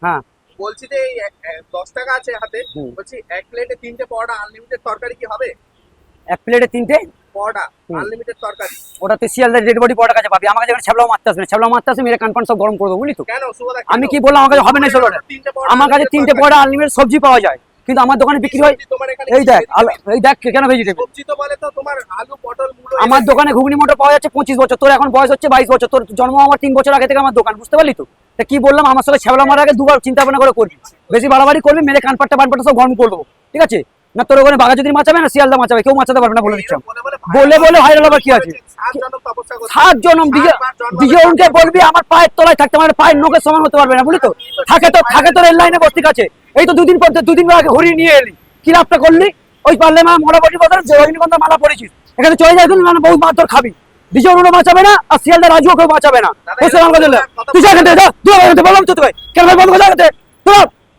হ্যাঁ বলছি যে এই 10 টাকা আছে হাতে, বলছি এক প্লেটে 3টে পরোটা আনলিমিটেড তরকারি কি হবে? এক প্লেটে 3টে পরোটা আনলিমিটেড তরকারি। ওটাতে শিয়ালদার ডেড বডি পড়ার কাছে পাবি। আমার কাছে ছ্যাবলাও মারতে আসবে না, ছ্যাবলাও মারতে আসবে মেরে কান পান সব গরম করে দেবো, বুঝলি তো। কেন শুভদা? আমি কি বললাম আমার কাছে হবে না সেটা? আমার কাছে 3টে পরোটা আনলিমিটেড সবজি পাওয়া যায়, কিন্তু আমার দোকানে বিক্রি হয় এই দেখ এই দেখ কেন ভেজিটেবল সবজি তো বলে তো তোমার আলু পটল মূলো। আমার দোকানে ঘুগনি মটর পাওয়া যাচ্ছে 25 বছর, তোর এখন বয়স হচ্ছে 22 বছর, তোর জন্ম আমার 3 বছর আগে থেকে আমার দোকান, বুঝতে পারলি তো। তা কি বললাম, আমার সাথে ছ্যাবলা মারার আগে দুবার চিন্তা ভাবনা করে করবি, বেশি বাড়াবাড়ি করবি মেরে কানপাটটা বানপাটটা সব গরম করে দেবো, ঠিক আছে না। তোর ওখানে বাঘা যদি মাচাবে না শিয়ালদা মাচাবে, কেউ মাচাতে পারবে না বলে দিচ্ছি। বলে বলে ভাইরাল আবার কি আছে? 7 জনম বিজয়কে বলবি আমার পায়ের তলায় থাকতে, আমার পায়ের নখের সমান হতে পারবে না, বুঝলি তো। থাকে তো রেল লাইনে বস্তি কাছে, এই তো দুদিন আগে ঘুরিয়ে নিয়ে এলি, কি লাভটা করলি? ওই পারলে মা মোটামুটি বদল রজনীগন্ধা মালা পড়েছিস, এখানে চলে যাই না বহু মার তোর খাবি। বিজয় বাঁচাবে না আর শিয়ালদা রাজুও কেউ বাঁচাবে না। তুই সেখান থেকে বললাম তো তোকে কেন বন্ধ করে